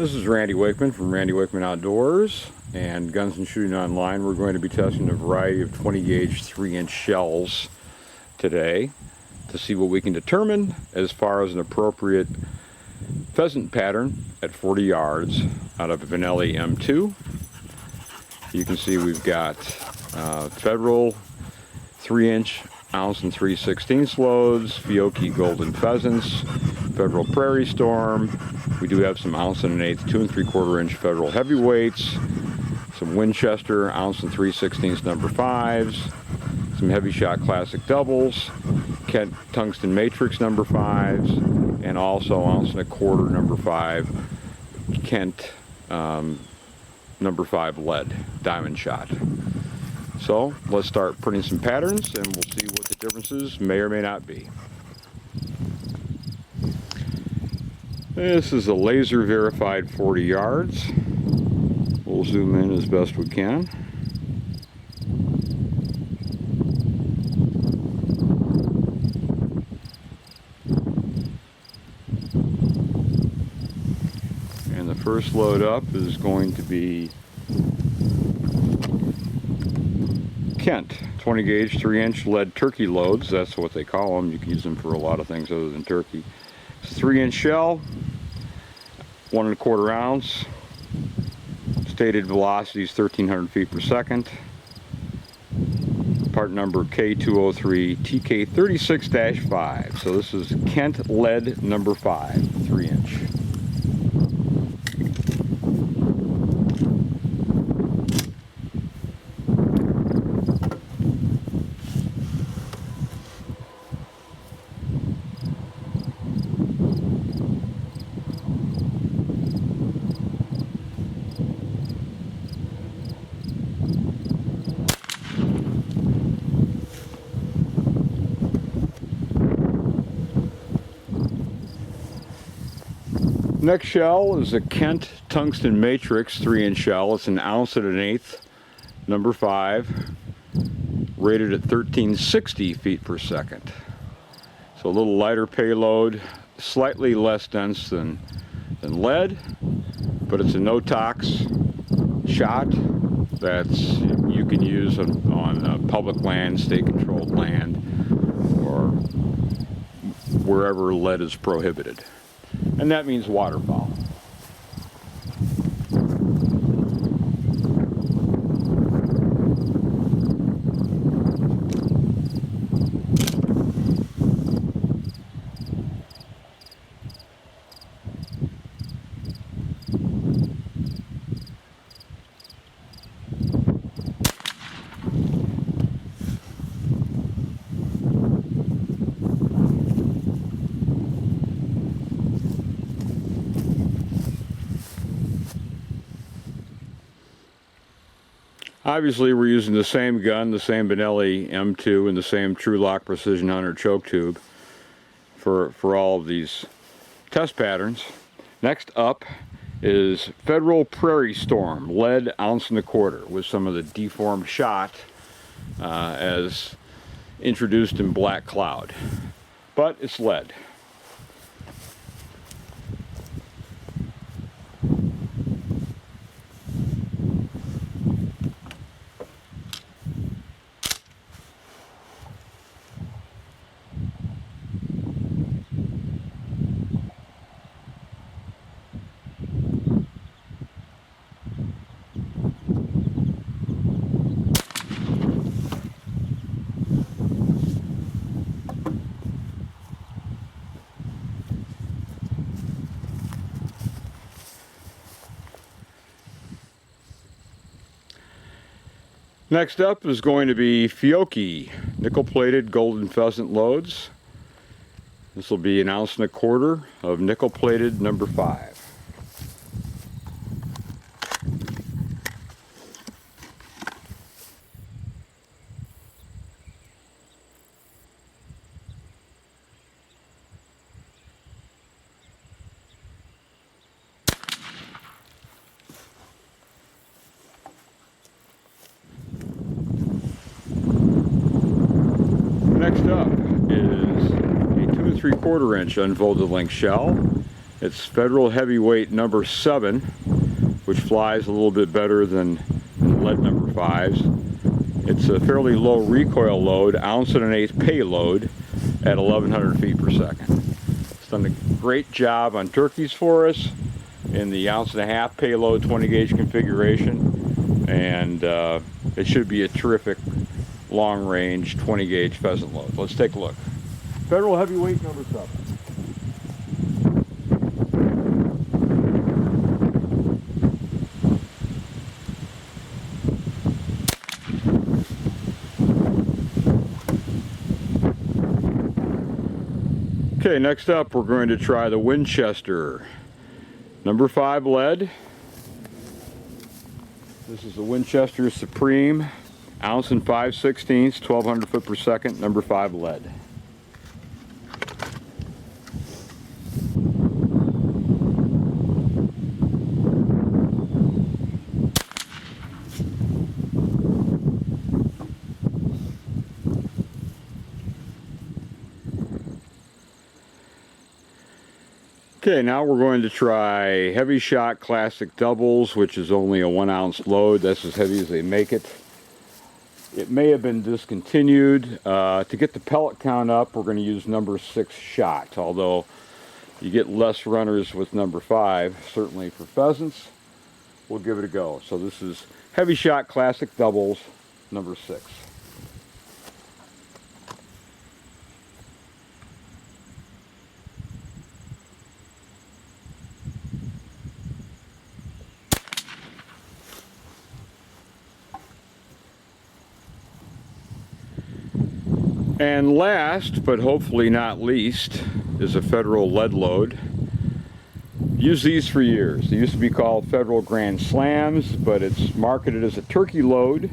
This is Randy Wakeman from Randy Wakeman Outdoors and Guns and Shooting Online. We're going to be testing a variety of 20 gauge 3-inch shells today to see what we can determine as far as an appropriate pheasant pattern at 40 yards out of a Benelli M2. You can see we've got federal 3-inch ounce and 3/16 loads, Fiocchi golden pheasants, federal prairie storm. We do have some ounce and 1/8, 2 3/4 inch federal heavyweights, some Winchester ounce and 3/16 number 5s, some heavy shot classic doubles, Kent tungsten matrix number 5s, and also ounce and 1/4 number 5 Kent number 5 lead diamond shot. So let's start putting some patterns and we'll see what the differences may or may not be. This is a laser verified 40 yards. We'll zoom in as best we can. And the first load up is going to be Kent 20 gauge 3-inch lead turkey loads. That's what they call them. You can use them for a lot of things other than turkey. It's a 3-inch shell, 1 1/4 ounce. Stated velocity is 1,300 feet per second. Part number K203 TK36-5. So this is Kent lead number 5, 3-inch. Next shell is a Kent tungsten matrix 3-inch shell. It's an ounce and 1/8, number 5, rated at 1,360 feet per second. So a little lighter payload, slightly less dense than lead, but it's a no-tox shot that you can use on public land, state-controlled land, or wherever lead is prohibited. And that means waterfowl. Obviously we're using the same gun, the same Benelli M2 and the same True Lock Precision Hunter choke tube for all of these test patterns. Next up is Federal Prairie Storm, lead ounce and 1/4 with some of the deformed shot as introduced in black cloud, but it's lead. Next up is going to be Fiocchi nickel-plated golden pheasant loads. This will be an ounce and 1/4 of nickel-plated number 5. Next up is a 2 3/4 inch unfolded length shell. It's Federal Heavyweight number 7, which flies a little bit better than lead number 5s. It's a fairly low recoil load, 1 1/8 payload at 1100 feet per second. It's done a great job on turkeys for us in the 1 1/2 payload 20 gauge configuration, and it should be a terrific long range 20 gauge pheasant load. Let's take a look. Federal Heavyweight number 7. Okay, next up we're going to try the Winchester number 5 lead. This is the Winchester Supreme 1 5/16, 1200 foot per second, number 5 lead. Okay, now we're going to try Heavy Shot Classic Doubles, which is only a 1 ounce load. That's as heavy as they make it. It may have been discontinued. To get the pellet count up, we're going to use number 6 shot, although you get less runners with number 5, certainly for pheasants. We'll give it a go. So this is Heavy Shot Classic Doubles, number 6. And last, but hopefully not least, is a Federal lead load. Used these for years. They used to be called Federal Grand Slams, but it's marketed as a turkey load,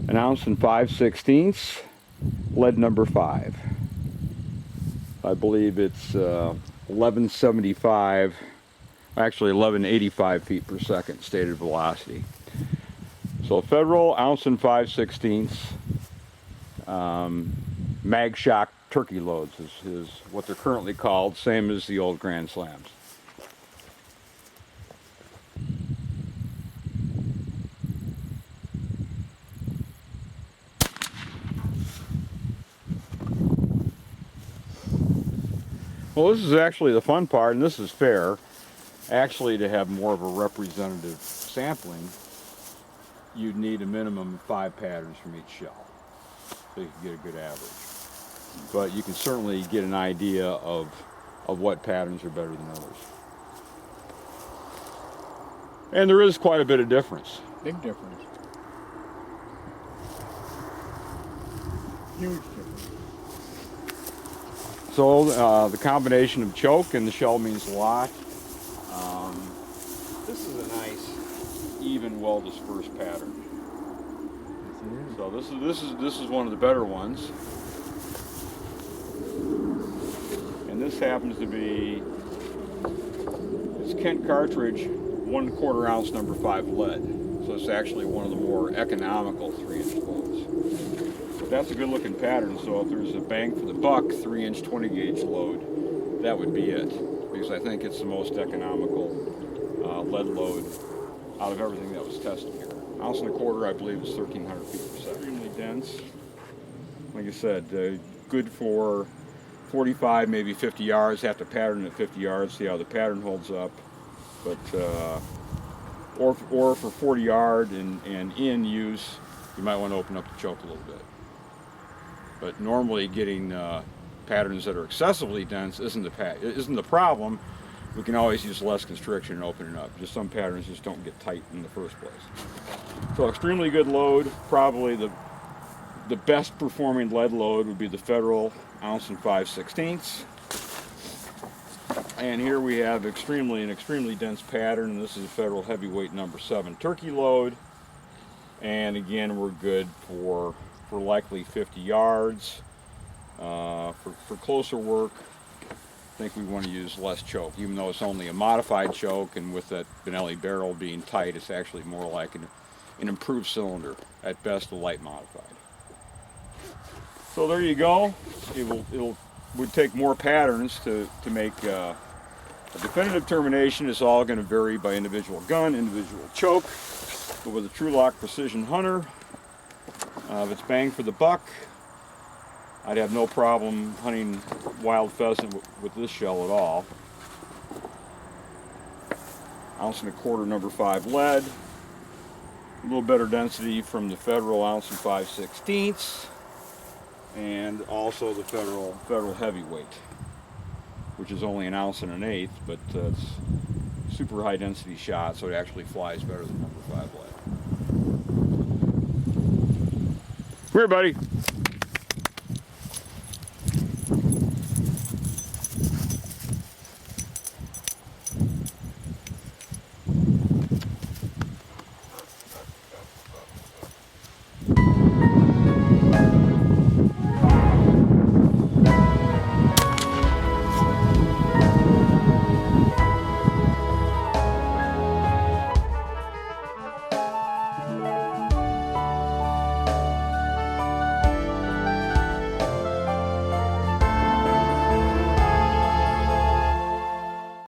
1 5/16, lead number 5. I believe it's 1175, actually 1185 feet per second stated velocity. So Federal 1 5/16. Mag shock turkey loads is what they're currently called, same as the old Grand Slams. Well, this is actually the fun part, and this is fair. Actually, to have more of a representative sampling, you'd need a minimum of 5 patterns from each shell, so you can get a good average. But you can certainly get an idea of what patterns are better than others. And there is quite a bit of difference. Big difference. Huge difference. So the combination of choke and the shell means a lot. This is a nice, even, well-dispersed pattern. So this is one of the better ones. And this happens to be, it's Kent cartridge, 1/4 ounce number 5 lead. So it's actually one of the more economical 3-inch loads. But that's a good looking pattern, so if there's a bang for the buck 3-inch 20 gauge load, that would be it. Because I think it's the most economical lead load out of everything that was tested here. 1 1/4 ounce, I believe, is 1300 feet per second. Extremely dense. Like I said, good for 45, maybe 50 yards. Have to pattern at 50 yards, see how the pattern holds up. But or for 40 yard and in use, you might want to open up the choke a little bit. But normally getting patterns that are excessively dense isn't the problem. We can always use less constriction and open it up. Just some patterns just don't get tight in the first place. So extremely good load. Probably the best performing lead load would be the Federal 1 5/16. And here we have an extremely dense pattern. And this is a Federal Heavyweight number 7 turkey load. And again, we're good for likely 50 yards. For closer work, I think we want to use less choke, even though it's only a modified choke, and with that Benelli barrel being tight, it's actually more like an improved cylinder, at best a light modified. So there you go. It would take more patterns to make A definitive termination is all going to vary by individual gun, individual choke, but with a True Lock Precision Hunter, if it's bang for the buck, I'd have no problem hunting wild pheasant with this shell at all. 1 1/4 ounce number 5 lead, a little better density from the Federal 1 5/16 ounce, and also the Federal heavyweight, which is only 1 1/8 ounce, but it's super high density shot, so it actually flies better than number 5 lead. Come here, buddy.